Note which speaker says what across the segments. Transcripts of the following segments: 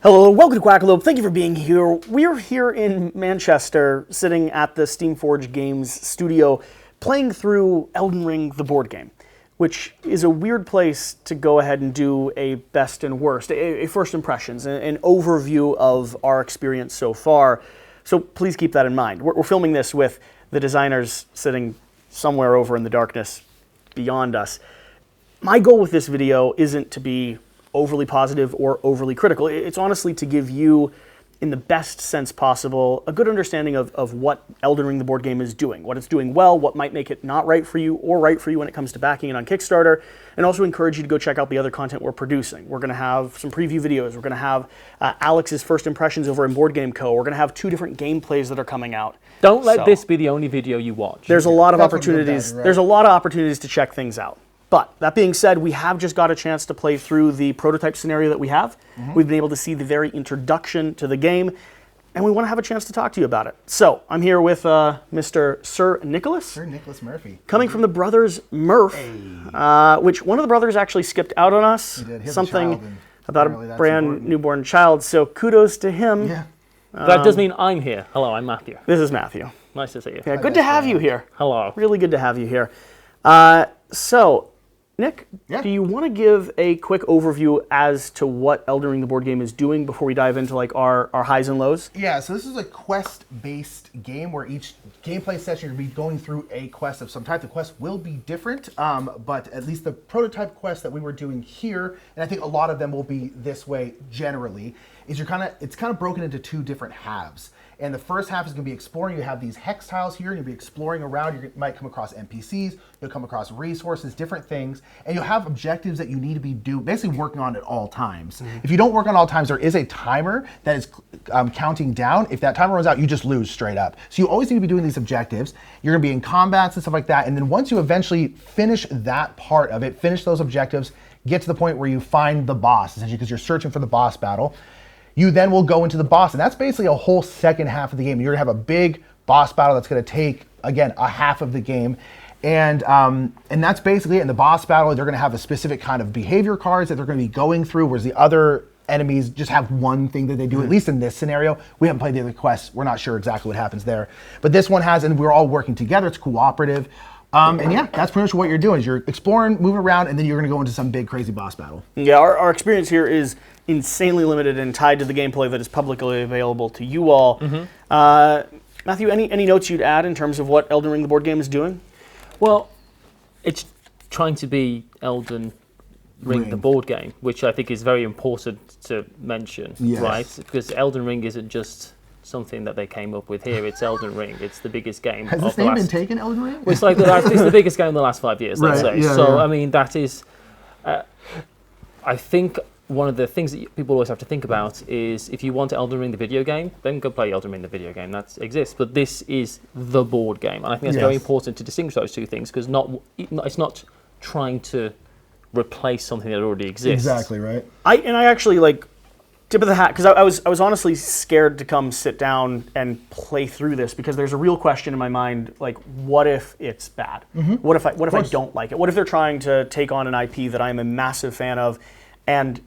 Speaker 1: Hello, welcome to Quackalope. Thank you for being here. We're here in Manchester, sitting at the Steamforge Games studio, playing through Elden Ring, the board game, which is a weird place to go ahead and do a best and worst, a first impressions, an overview of our experience so far. So please keep that in mind. We're filming this with the designers sitting somewhere over in the darkness beyond us. My goal with this video isn't to be overly positive or overly critical. It's honestly to give you, in the best sense possible, a good understanding of what Elden Ring the board game is doing, what it's doing well, what might make it not right for you or right for you when it comes to backing it on Kickstarter, and also encourage you to go check out the other content we're producing. We're going to have some preview videos. We're going to have Alex's first impressions over in Board Game Co. We're going to have 2 different gameplays that are coming out.
Speaker 2: Don't let this be the only video you watch.
Speaker 1: There's a lot of opportunities. Right? There's a lot of opportunities to check things out. But that being said, we have just got a chance to play through the prototype scenario that we have. We've been able to see the very introduction to the game, and we want to have a chance to talk to you about it. So I'm here with Mr. Sir Nicholas.
Speaker 3: Sir Nicholas Murphy.
Speaker 1: Coming from the brothers Murph, which one of the brothers actually skipped out on us.
Speaker 3: He did. He
Speaker 1: Something about a brand newborn child, so kudos to him.
Speaker 3: Yeah.
Speaker 2: That does mean I'm here. Hello, I'm Matthew.
Speaker 1: This is Matthew.
Speaker 2: Nice to see you.
Speaker 1: Yeah, good to have you here.
Speaker 2: Hello.
Speaker 1: Really good to have you here. So, Nick, do you want to give a quick overview as to what Elden Ring the board game is doing before we dive into like our highs and lows?
Speaker 3: Yeah, so this is a quest-based game where each gameplay session you're going to be going through a quest of some type. The quest will be different, but at least the prototype quest that we were doing here, and I think a lot of them will be this way generally, is it's kind of broken into 2 different halves. And the first half is going to be exploring. You have these hex tiles here, and you'll be exploring around. You might come across NPCs, you'll come across resources, different things, and you'll have objectives that you need to be basically working on at all times. If you don't work on all times, there is a timer that is counting down. If that timer runs out, you just lose straight up. So you always need to be doing these objectives. You're going to be in combats and stuff like that, and then once you eventually finish that part of it, finish those objectives, get to the point where you find the boss, essentially, because you're searching for the boss battle. You then will go into the boss, and that's basically a whole second half of the game. You're gonna have a big boss battle that's gonna take, again, a half of the game. And that's basically it. In the boss battle, they're gonna have a specific kind of behavior cards that they're gonna be going through, whereas the other enemies just have one thing that they do, at least in this scenario. We haven't played the other quests. We're not sure exactly what happens there. But this one has, and we're all working together. It's cooperative. And yeah, that's pretty much what you're doing, is you're exploring, moving around, and then you're gonna go into some big, crazy boss battle.
Speaker 1: Yeah, our experience here is insanely limited and tied to the gameplay that is publicly available to you all. Matthew, any notes you'd add in terms of what Elden Ring the board game is doing?
Speaker 2: Well, it's trying to be Elden Ring the board game, which I think is very important to mention, right? Because Elden Ring isn't just something that they came up with here. It's Elden Ring. It's the biggest game.
Speaker 3: Has this name been taken, Elden Ring?
Speaker 2: Well, it's like it's the biggest game in the last 5 years, let's say.
Speaker 3: Yeah,
Speaker 2: so, I mean, that is... I think one of the things that people always have to think about is if you want Elden Ring the video game, then go play Elden Ring the video game. That exists. But this is the board game. And I think it's very important to distinguish those 2 things, because it's not trying to replace something that already exists.
Speaker 3: Exactly, right.
Speaker 1: I actually, like, tip of the hat, because I was honestly scared to come sit down and play through this, because there's a real question in my mind, like, what if it's bad? What if I don't like it? What if they're trying to take on an IP that I'm a massive fan of, and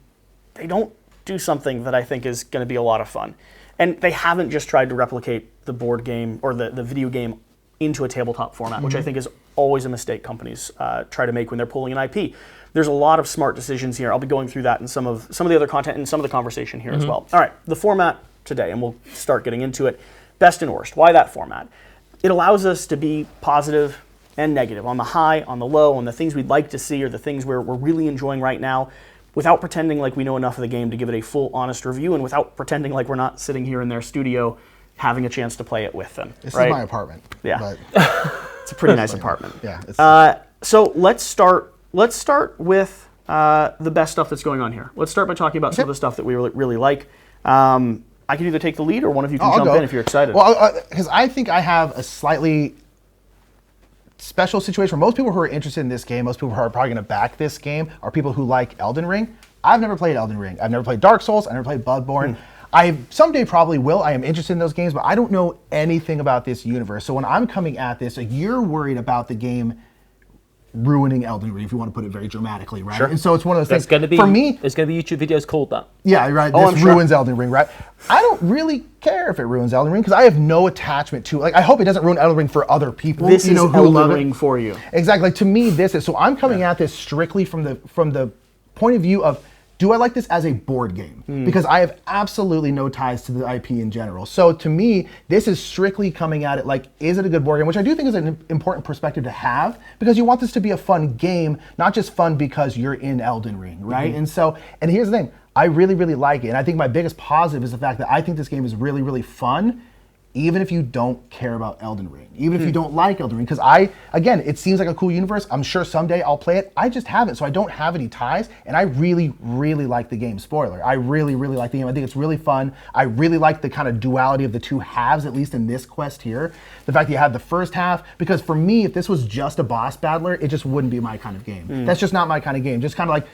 Speaker 1: they don't do something that I think is going to be a lot of fun? And they haven't just tried to replicate the board game or the video game into a tabletop format, which I think is always a mistake companies try to make when they're pulling an IP. There's a lot of smart decisions here. I'll be going through that in some of the other content and some of the conversation here as well. All right, the format today, and we'll start getting into it. Best and worst. Why that format? It allows us to be positive and negative, on the high, on the low, on the things we'd like to see or the things we're really enjoying right now, without pretending like we know enough of the game to give it a full, honest review, and without pretending like we're not sitting here in their studio having a chance to play it with them.
Speaker 3: This is my apartment.
Speaker 1: Yeah.
Speaker 3: But
Speaker 1: it's a pretty nice apartment.
Speaker 3: Yeah.
Speaker 1: So let's start with the best stuff that's going on here. Let's start by talking about some of the stuff that we really like. I can either take the lead or one of you can jump in if you're excited.
Speaker 3: Well, because I think I have a slightly special situation where most people who are interested in this game, most people who are probably going to back this game, are people who like Elden Ring. I've never played Elden Ring. I've never played Dark Souls. I've never played Bloodborne. I someday probably will. I am interested in those games, but I don't know anything about this universe. So when I'm coming at this, you're worried about the game ruining Elden Ring, if you want to put it very dramatically, right?
Speaker 1: Sure.
Speaker 3: And so it's one of those
Speaker 2: There's
Speaker 3: things.
Speaker 2: going to be
Speaker 3: For me,
Speaker 2: there's going to be YouTube videos called that.
Speaker 3: yeah, right.
Speaker 1: Oh,
Speaker 3: This
Speaker 1: I'm sure.
Speaker 3: ruins Elden Ring, right? I don't really care if it ruins Elden Ring because I have no attachment to it. Like, I hope it doesn't ruin Elden Ring for other people.
Speaker 1: This
Speaker 3: you know,
Speaker 1: is
Speaker 3: who
Speaker 1: Elden
Speaker 3: love it.
Speaker 1: Ring for you.
Speaker 3: Exactly. Like, to me, this is, so I'm coming at this strictly from the point of view of, do I like this as a board game? Because I have absolutely no ties to the IP in general. So to me, this is strictly coming at it like, is it a good board game? Which I do think is an important perspective to have, because you want this to be a fun game, not just fun because you're in Elden Ring, right? And so, and here's the thing, I really, really like it. And I think my biggest positive is the fact that I think this game is really, really fun, even if you don't care about Elden Ring, even if you don't like Elden Ring. Because again, it seems like a cool universe. I'm sure someday I'll play it. I just haven't, so I don't have any ties. And I really, really like the game. Spoiler, I really, really like the game. I think it's really fun. I really like the kind of duality of the two halves, at least in this quest here. The fact that you have the first half, because for me, if this was just a boss battler, it just wouldn't be my kind of game. That's just not my kind of game. Just kind of like,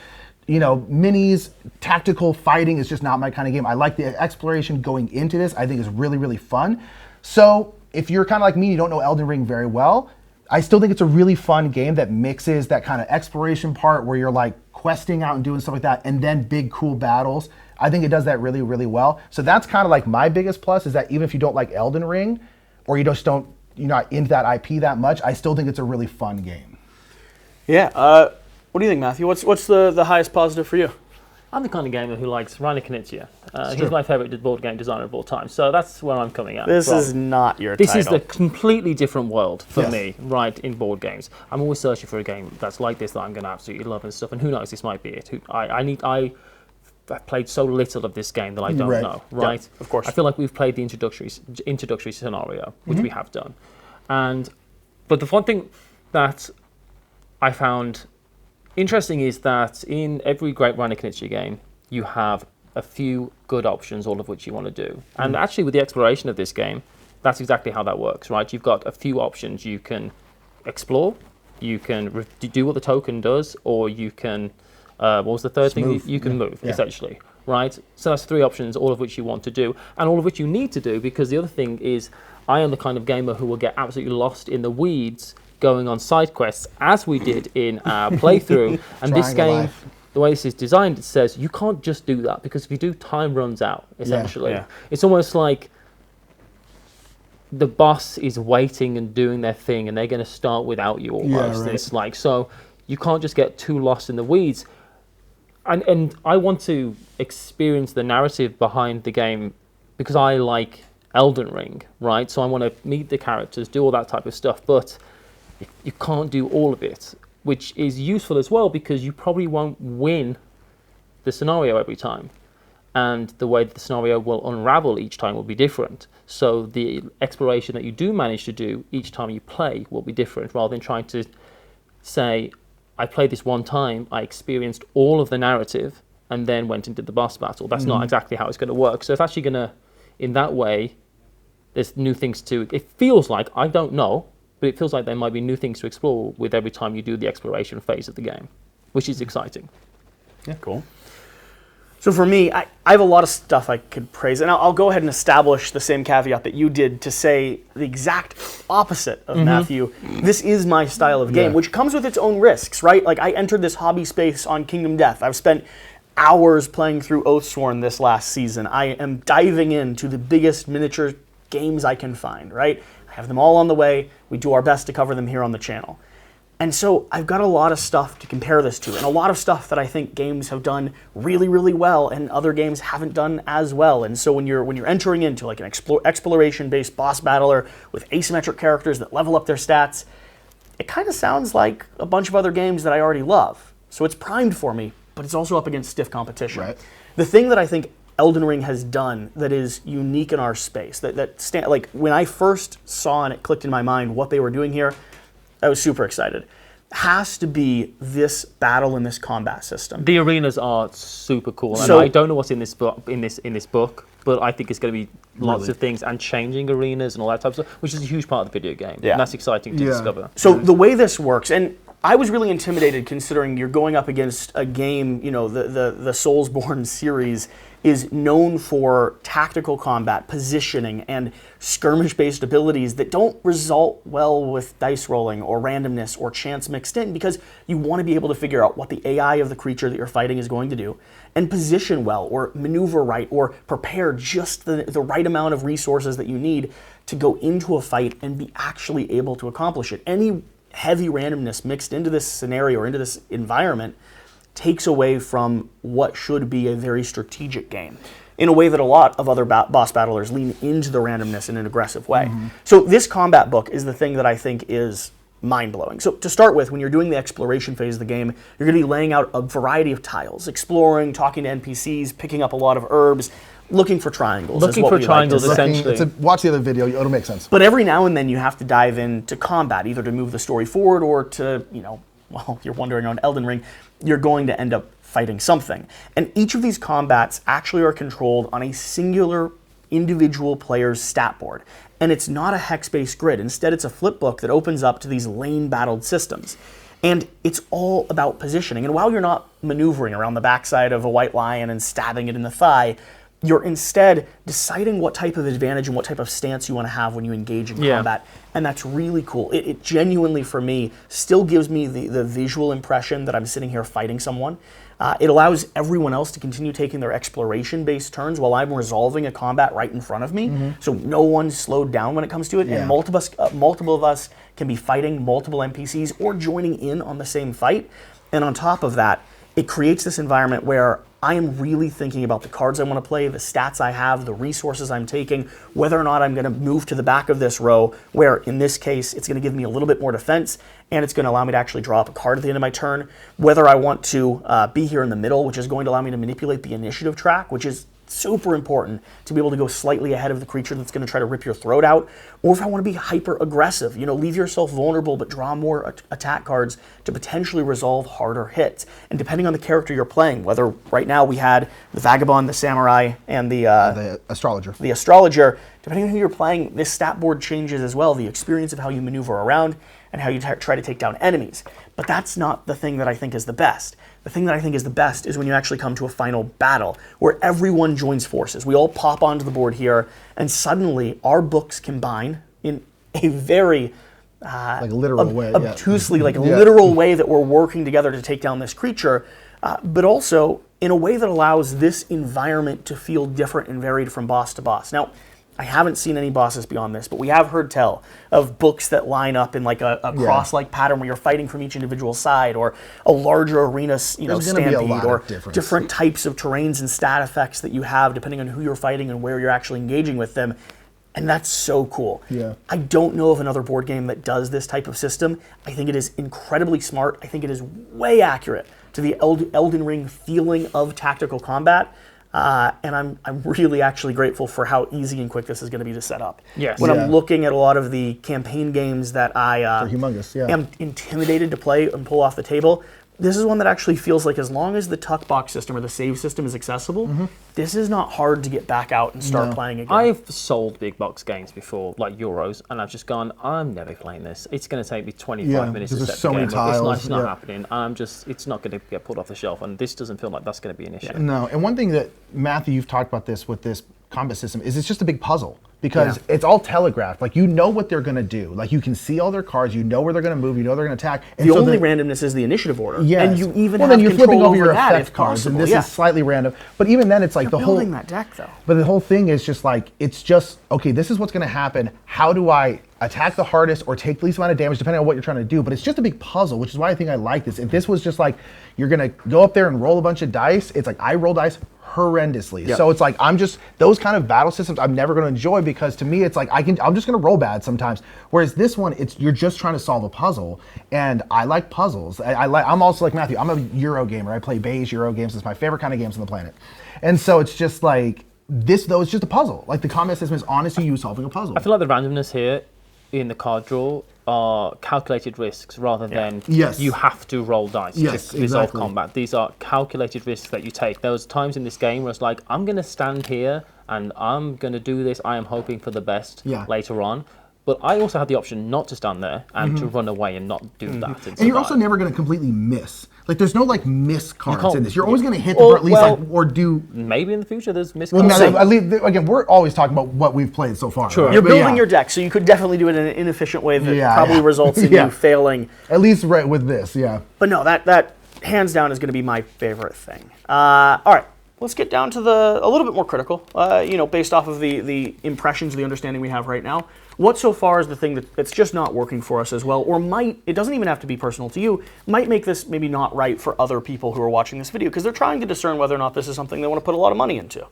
Speaker 3: you know, minis, tactical fighting is just not my kind of game. I like the exploration going into this. I think it's really, really fun. So if you're kind of like me, you don't know Elden Ring very well, I still think it's a really fun game that mixes that kind of exploration part where you're like questing out and doing stuff like that, and then big cool battles. I think it does that really, really well. So that's kind of like my biggest plus, is that even if you don't like Elden Ring, or you're not into that IP that much, I still think it's a really fun game.
Speaker 1: Yeah. What do you think, Matthew? What's the highest positive for you?
Speaker 2: I'm the kind of gamer who likes Rainer Knizia. He's my favorite board game designer of all time. So that's where I'm coming at.
Speaker 1: This is not your
Speaker 2: This
Speaker 1: title.
Speaker 2: is a completely different world for
Speaker 3: Yes.
Speaker 2: me, right, in board games. I'm always searching for a game that's like this that I'm going to absolutely love and stuff. And who knows, this might be it. I've played so little of this game that I don't
Speaker 3: Right.
Speaker 2: know, right?
Speaker 1: Yeah, of course.
Speaker 2: I feel like we've played the introductory scenario, which we have done. But the one thing that I found interesting is that in every great Rainer Knizia game, you have a few good options, all of which you want to do. And actually, with the exploration of this game, that's exactly how that works, right? You've got a few options. You can explore, you can do what the token does, or you can, what was the third thing? You can move, essentially, right? So that's three options, all of which you want to do, and all of which you need to do, because the other thing is, I am the kind of gamer who will get absolutely lost in the weeds going on side quests, as we did in our playthrough. And this game,
Speaker 3: life.
Speaker 2: the way this is designed, it says you can't just do that, because if you do, time runs out, essentially.
Speaker 1: Yeah.
Speaker 2: It's almost like the boss is waiting and doing their thing, and they're going to start without you almost.
Speaker 3: right.
Speaker 2: It's like, so you can't just get too lost in the weeds. And I want to experience the narrative behind the game, because I like Elden Ring, right? So I want to meet the characters, do all that type of stuff, but you can't do all of it, which is useful as well, because you probably won't win the scenario every time. And the way that the scenario will unravel each time will be different. So the exploration that you do manage to do each time you play will be different, rather than trying to say, I played this one time, I experienced all of the narrative, and then went and did the boss battle. That's not exactly how it's going to work. So it's actually going to, in that way, there's new things to, it feels like, I don't know, but it feels like there might be new things to explore with every time you do the exploration phase of the game, which is exciting.
Speaker 1: Yeah, cool. So for me, I have a lot of stuff I could praise, and I'll go ahead and establish the same caveat that you did to say the exact opposite of Matthew. This is my style of game, which comes with its own risks, right? Like, I entered this hobby space on Kingdom Death. I've spent hours playing through Oathsworn this last season. I am diving into the biggest miniature games I can find, right? I have them all on the way. We do our best to cover them here on the channel. And so I've got a lot of stuff to compare this to, and a lot of stuff that I think games have done really, really well, and other games haven't done as well. And so when you're entering into like an exploration-based boss battler with asymmetric characters that level up their stats, it kind of sounds like a bunch of other games that I already love. So it's primed for me, but it's also up against stiff competition.
Speaker 3: Right.
Speaker 1: The thing that I think Elden Ring has done that is unique in our space, like when I first saw and it clicked in my mind what they were doing here, I was super excited, has to be this battle and this combat system.
Speaker 2: The arenas are super cool, and
Speaker 1: So-
Speaker 2: I don't know what's in this book, but I think it's going to be lots
Speaker 3: Really?
Speaker 2: of things, and changing arenas and all that type of stuff, which is a huge part of the video game.
Speaker 1: Yeah.
Speaker 2: And that's exciting to
Speaker 3: Yeah.
Speaker 2: discover.
Speaker 1: So the way this works, and I was really intimidated considering you're going up against a game, the Soulsborne series is known for tactical combat, positioning, and skirmish-based abilities that don't result well with dice rolling or randomness or chance mixed in, because you want to be able to figure out what the AI of the creature that you're fighting is going to do and position well or maneuver right or prepare just the right amount of resources that you need to go into a fight and be actually able to accomplish it. Any heavy randomness mixed into this scenario or into this environment takes away from what should be a very strategic game in a way that a lot of other boss battlers lean into the randomness in an aggressive way. So this combat book is the thing that I think is mind-blowing. So to start with, when you're doing the exploration phase of the game, you're going to be laying out a variety of tiles, exploring, talking to NPCs, picking up a lot of herbs, looking for triangles.
Speaker 2: Looking for triangles, essentially.
Speaker 3: Watch the other video, it'll make sense.
Speaker 1: But every now and then you have to dive into combat, either to move the story forward or to, well, you're wandering around Elden Ring, you're going to end up fighting something. And each of these combats actually are controlled on a singular individual player's stat board. And it's not a hex-based grid. Instead, it's a flip book that opens up to these lane-battled systems. And it's all about positioning. And while you're not maneuvering around the backside of a white lion and stabbing it in the thigh, you're instead deciding what type of advantage and what type of stance you want to have when you engage in combat. And that's really cool. It genuinely, for me, still gives me the visual impression that I'm sitting here fighting someone. It allows everyone else to continue taking their exploration-based turns while I'm resolving a combat right in front of me. So no one's slowed down when it comes to it. And multiple of us can be fighting multiple NPCs or joining in on the same fight. And on top of that, it creates this environment where I am really thinking about the cards I want to play, the stats I have, the resources I'm taking, whether or not I'm going to move to the back of this row, where in this case, it's going to give me a little bit more defense, and it's going to allow me to actually draw up a card at the end of my turn, whether I want to be here in the middle, which is going to allow me to manipulate the initiative track, which is super important to be able to go slightly ahead of the creature that's going to try to rip your throat out, or if I want to be hyper aggressive, leave yourself vulnerable but draw more attack cards to potentially resolve harder hits. And depending on the character you're playing, whether right now we had the vagabond, the samurai, and the
Speaker 3: astrologer.
Speaker 1: The astrologer, depending on who you're playing, this stat board changes as well, the experience of how you maneuver around and how you try to take down enemies. But that's not the thing that I think is the best. The thing that I think is the best is when you actually come to a final battle where everyone joins forces. We all pop onto the board here, and suddenly our books combine in a very
Speaker 3: like literal way,
Speaker 1: obtusely, literal way that we're working together to take down this creature, but also in a way that allows this environment to feel different and varied from boss to boss. Now, I haven't seen any bosses beyond this, but we have heard tell of books that line up in like a cross-like pattern where you're fighting from each individual side, or a larger arena, stampede, or different types of terrains and stat effects that you have depending on who you're fighting and where you're actually engaging with them. And that's so cool.
Speaker 3: Yeah.
Speaker 1: I don't know of another board game that does this type of system. I think it is incredibly smart. I think it is way accurate to the Elden Ring feeling of tactical combat. And I'm really actually grateful for how easy and quick this is going to be to set up.
Speaker 2: Yes.
Speaker 1: When I'm looking at a lot of the campaign games that I am intimidated to play and pull off the table, this is one that actually feels like, as long as the tuck box system or the save system is accessible, this is not hard to get back out and start playing again.
Speaker 2: I've sold big box games before, like Euros, and I've just gone, I'm never playing this. It's going to take me 25 minutes to set
Speaker 3: so
Speaker 2: the game
Speaker 3: many tiles.
Speaker 2: It's not happening. It's not going to get pulled off the shelf, and this doesn't feel like that's going to be an issue.
Speaker 3: No, and one thing that, Matthew, you've talked about this with this combat system, is it's just a big puzzle. Because it's all telegraphed. Like, you know what they're going to do. Like, you can see all their cards. You know where they're going to move. You know they're going to attack.
Speaker 1: And the only randomness is the initiative order.
Speaker 3: Yes.
Speaker 1: And you even
Speaker 3: have
Speaker 1: you're
Speaker 3: flipping over your
Speaker 1: that
Speaker 3: effect cards,
Speaker 1: possible.
Speaker 3: and this is slightly random. But even then, it's like
Speaker 1: you're building that deck, though.
Speaker 3: But the whole thing is just like, it's just, okay, this is what's going to happen. How do I attack the hardest or take the least amount of damage, depending on what you're trying to do? But it's just a big puzzle, which is why I think I like this. If this was just like, you're going to go up there and roll a bunch of dice, it's like, I roll dice horrendously. Yep. So it's like, I'm just, those kind of battle systems I'm never going to enjoy, because to me it's like, I'm just going to roll bad sometimes. Whereas this one, you're just trying to solve a puzzle, and I like puzzles. I'm also like Matthew, I'm a Euro gamer. I play beige Euro games. It's my favorite kind of games on the planet. And so it's just like, this though, it's just a puzzle. Like, the combat system is honestly you solving a puzzle.
Speaker 2: I feel like the randomness here in the card draw are calculated risks rather than you have to roll dice to resolve combat. These are calculated risks that you take. There was times in this game where it's like, I'm going to stand here and I'm going to do this. I am hoping for the best later on. But I also had the option not to stand there and to run away and not do that.
Speaker 3: And you're also never going to completely miss. Like, there's no like miss cards
Speaker 2: can't-
Speaker 3: in this. You're always going to hit
Speaker 1: Well,
Speaker 3: or at least
Speaker 1: well-
Speaker 3: like, or do.
Speaker 2: Maybe in the future there's
Speaker 3: Well,
Speaker 2: miscards.
Speaker 3: again, we're always talking about what we've played so far.
Speaker 2: Sure.
Speaker 3: right?
Speaker 1: You're
Speaker 3: But
Speaker 1: building
Speaker 3: yeah,
Speaker 1: your deck, so you could definitely do it in an inefficient way that
Speaker 3: Yeah,
Speaker 1: probably
Speaker 3: yeah.
Speaker 1: results in
Speaker 3: Yeah.
Speaker 1: you failing.
Speaker 3: at least right with this, yeah.
Speaker 1: But no, that hands down is going to be my favorite thing. All right, let's get down to a little bit more critical. Based off of the impressions, the understanding we have right now. What so far is the thing that's just not working for us as well, or it doesn't even have to be personal to you, might make this maybe not right for other people who are watching this video, because they're trying to discern whether or not this is something they want to put a lot of money into.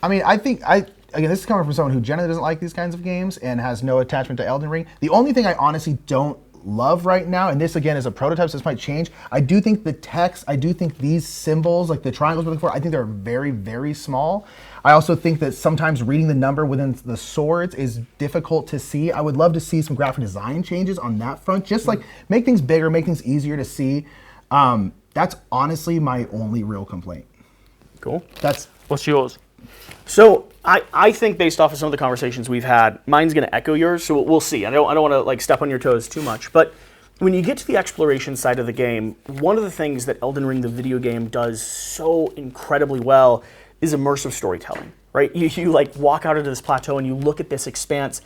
Speaker 3: I mean, again, this is coming from someone who generally doesn't like these kinds of games and has no attachment to Elden Ring. The only thing I honestly don't love right now, and this again is a prototype, so this might change. I do think the text, I do think these symbols, like the triangles we're looking for, I think they're very, very small. I also think that sometimes reading the number within the swords is difficult to see. I would love to see some graphic design changes on that front, just like make things bigger, make things easier to see. That's honestly my only real complaint.
Speaker 1: Cool.
Speaker 2: What's yours?
Speaker 1: So I think based off of some of the conversations we've had, mine's going to echo yours. So we'll see. I don't want to like step on your toes too much, but when you get to the exploration side of the game, one of the things that Elden Ring, the video game, does so incredibly well is immersive storytelling. Right? You like walk out into this plateau and you look at this expanse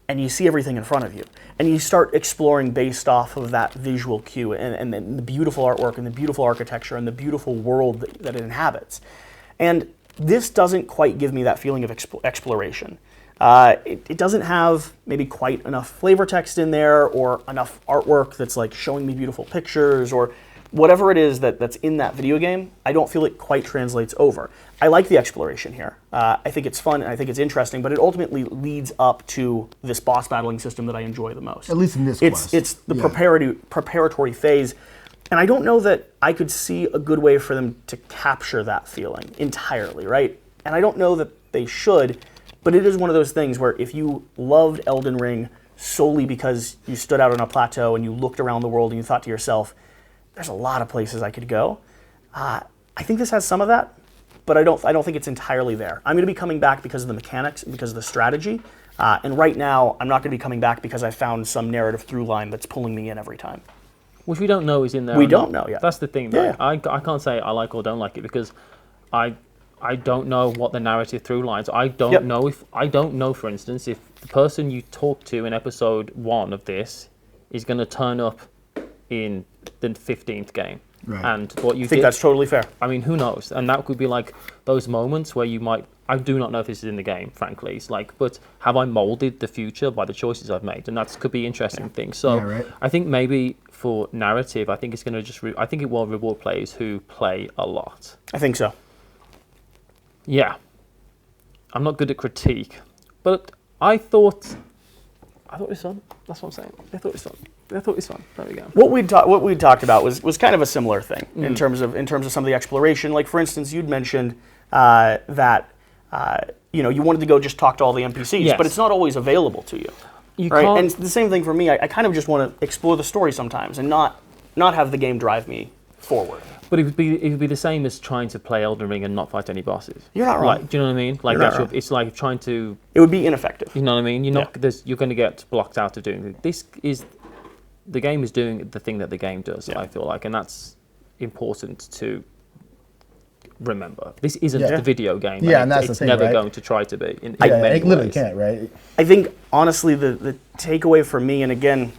Speaker 1: and you see everything in front of you, and you start exploring based off of that visual cue and the beautiful artwork and the beautiful architecture and the beautiful world that it inhabits. And this doesn't quite give me that feeling of exploration. It doesn't have maybe quite enough flavor text in there or enough artwork that's like showing me beautiful pictures or whatever it is that's in that video game. I don't feel it quite translates over. I like the exploration here. I think it's fun and I think it's interesting, but it ultimately leads up to this boss battling system that I enjoy the most.
Speaker 3: At least in this quest.
Speaker 1: It's the preparatory phase. And I don't know that I could see a good way for them to capture that feeling entirely, right? And I don't know that they should, but it is one of those things where if you loved Elden Ring solely because you stood out on a plateau and you looked around the world and you thought to yourself, there's a lot of places I could go. I think this has some of that, but I don't think it's entirely there. I'm going to be coming back because of the mechanics and because of the strategy. And right now, I'm not going to be coming back because I found some narrative through line that's pulling me in every time.
Speaker 2: Which we don't know is in there.
Speaker 1: We don't know yet.
Speaker 2: That's the thing,
Speaker 1: Yeah.
Speaker 2: right? I can't say I like or don't like it because I don't know what the narrative through lines. I don't know, for instance, if the person you talk to in episode 1 of this is going to turn up in the 15th game.
Speaker 3: Right.
Speaker 2: And what you
Speaker 1: I think that's totally fair.
Speaker 2: I mean, who knows? And that could be like those moments where you might. I do not know if this is in the game, frankly. It's like, but have I molded the future by the choices I've made? And that could be interesting things. So
Speaker 3: Yeah, right.
Speaker 2: I think maybe for narrative, I think it's going to I think it will reward players who play a lot.
Speaker 1: I think so.
Speaker 2: Yeah. I'm not good at critique, but I thought it was fun. That's what I'm saying. I thought it was fun. There we go.
Speaker 1: What we talked about was kind of a similar thing in terms of some of the exploration. Like for instance, you'd mentioned that you wanted to go just talk to all the NPCs,
Speaker 2: Yes.
Speaker 1: but it's not always available to you. Right?
Speaker 2: can't-
Speaker 1: And it's the same thing for me. I kind of just want to explore the story sometimes and not have the game drive me forward.
Speaker 2: But it would be the same as trying to play Elden Ring and not fight any bosses.
Speaker 1: You're not wrong.
Speaker 2: Like, do you know what I mean? Like
Speaker 1: You're not
Speaker 2: that's
Speaker 1: wrong.
Speaker 2: it's like trying to.
Speaker 1: It would be ineffective.
Speaker 2: You know what I mean? You're going to get blocked out of doing it. The game is doing the thing that the game does.
Speaker 1: Yeah.
Speaker 2: I feel like, and that's important to remember. This isn't
Speaker 3: Yeah.
Speaker 2: the video game.
Speaker 3: Yeah, and that's the
Speaker 2: it's
Speaker 3: thing,
Speaker 2: never
Speaker 3: right?
Speaker 2: going to try to be. In
Speaker 3: Yeah,
Speaker 2: many
Speaker 3: it literally
Speaker 2: ways.
Speaker 3: can't, right?
Speaker 1: I think honestly the takeaway for me, and again,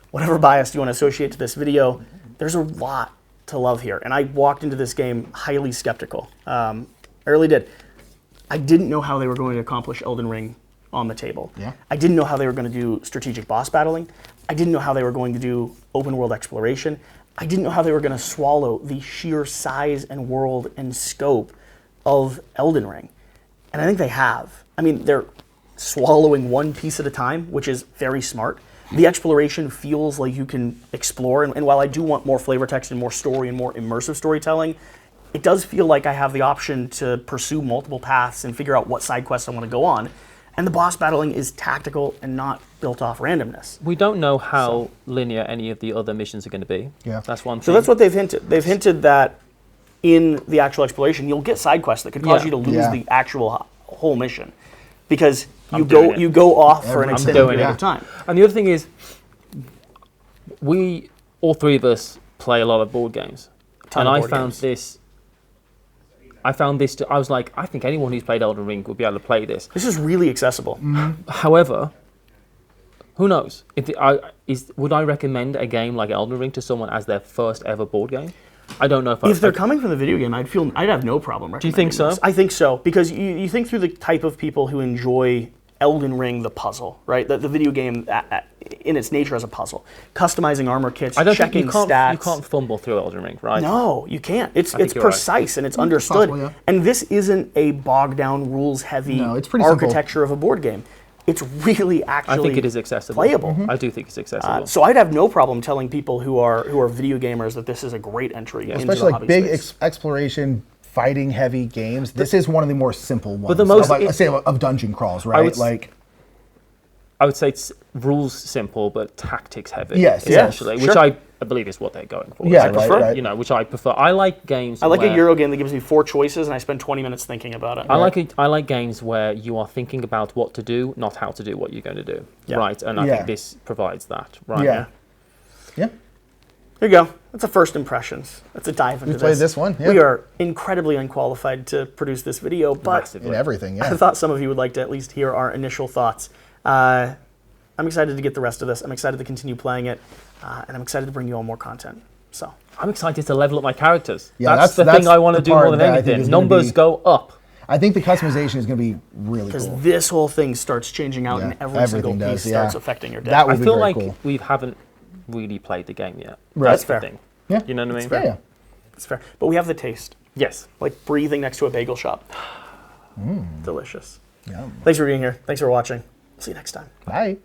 Speaker 1: whatever bias you want to associate to this video, there's a lot to love here. And I walked into this game highly skeptical. I really did. I didn't know how they were going to accomplish Elden Ring on the table.
Speaker 3: Yeah.
Speaker 1: I didn't know how they were going to do strategic boss battling. I didn't know how they were going to do open world exploration. I didn't know how they were going to swallow the sheer size and world and scope of Elden Ring. And I think they have. I mean, they're swallowing one piece at a time, which is very smart. The exploration feels like you can explore, and while I do want more flavor text and more story and more immersive storytelling, it does feel like I have the option to pursue multiple paths and figure out what side quests I want to go on. And the boss battling is tactical and not built off randomness.
Speaker 2: We don't know how linear any of the other missions are going to be.
Speaker 3: Yeah.
Speaker 2: That's one thing.
Speaker 1: So that's what they've hinted. They've hinted that in the actual exploration, you'll get side quests that could cause
Speaker 2: Yeah.
Speaker 1: you to lose
Speaker 3: Yeah.
Speaker 1: the actual whole mission. Because you go off for an extended
Speaker 2: doing
Speaker 1: period
Speaker 2: it.
Speaker 1: of time.
Speaker 2: And the other thing is, all three of us play a lot of board games. And I found this. I was like, I think anyone who's played Elden Ring would be able to play this.
Speaker 1: This is really accessible.
Speaker 2: However, who knows? Would I recommend a game like Elden Ring to someone as their first ever board game? I don't know
Speaker 1: if they're coming from the video game, I'd have no problem recommending.
Speaker 2: Do you think so?
Speaker 1: This. I think so, because you think through the type of people who enjoy Elden Ring, the puzzle, right? The video game in its nature as a puzzle, customizing armor kits, checking stats.
Speaker 2: You can't fumble through Elden Ring, right?
Speaker 1: No, you can't. It's precise and it's understood.
Speaker 3: Possible, yeah.
Speaker 1: And this isn't a bogged down, rules heavy
Speaker 3: it's pretty
Speaker 1: architecture of a board game. It's really actually
Speaker 2: I think it is accessible.
Speaker 1: Playable.
Speaker 2: I do think it's accessible.
Speaker 1: So I'd have no problem telling people who are video gamers that this is a great entry into
Speaker 3: Especially
Speaker 1: the
Speaker 3: like
Speaker 1: hobby
Speaker 3: big
Speaker 1: space.
Speaker 3: exploration, fighting heavy games. This is one of the more simple ones.
Speaker 2: But the most-
Speaker 3: of dungeon crawls, right?
Speaker 2: I would say it's rules simple, but tactics heavy.
Speaker 3: Yes,
Speaker 2: essentially,
Speaker 1: yes,
Speaker 2: which
Speaker 1: sure.
Speaker 2: I believe is what they're going for.
Speaker 3: Yeah,
Speaker 2: essentially.
Speaker 3: right.
Speaker 2: You know, which I prefer. I like games.
Speaker 1: I like
Speaker 2: where,
Speaker 1: a Euro game that gives me 4 choices and I spend 20 minutes thinking about it.
Speaker 2: I like games where you are thinking about what to do, not how to do what you're going to do.
Speaker 1: Yeah.
Speaker 2: Right, and I think this provides that. Right.
Speaker 3: Yeah.
Speaker 1: Here you go. That's a first impressions. That's a dive into
Speaker 3: We played this one. Yeah.
Speaker 1: We are incredibly unqualified to produce this video, but
Speaker 2: Massively.
Speaker 3: In everything,
Speaker 1: I
Speaker 3: yeah.
Speaker 1: thought some of you would like to at least hear our initial thoughts. I'm excited to get the rest of this. I'm excited to continue playing it, and I'm excited to bring you all more content. So
Speaker 2: I'm excited to level up my characters.
Speaker 3: Yeah,
Speaker 2: that's the thing I want to
Speaker 3: the
Speaker 2: do more
Speaker 3: part
Speaker 2: than
Speaker 3: that I think
Speaker 2: anything.
Speaker 3: is gonna
Speaker 2: Numbers
Speaker 3: be-
Speaker 2: go up.
Speaker 3: I think the customization is going to be really
Speaker 1: because
Speaker 3: cool.
Speaker 1: this whole thing starts changing out,
Speaker 3: Yeah,
Speaker 1: and every single
Speaker 3: everything
Speaker 1: piece
Speaker 3: does,
Speaker 1: starts
Speaker 3: yeah.
Speaker 1: affecting your deck.
Speaker 3: That would
Speaker 2: I
Speaker 3: be
Speaker 2: feel
Speaker 3: very
Speaker 2: like
Speaker 3: cool.
Speaker 2: we haven't really played the game yet.
Speaker 3: Right.
Speaker 1: That's
Speaker 2: the
Speaker 1: fair.
Speaker 2: thing.
Speaker 3: Yeah.
Speaker 2: You know what I mean?
Speaker 3: Yeah.
Speaker 1: It's fair, but we have the taste,
Speaker 2: Yes.
Speaker 1: like breathing next to a bagel shop. Delicious.
Speaker 3: Yum.
Speaker 1: Thanks for being here. Thanks for watching. See you next time.
Speaker 3: Bye.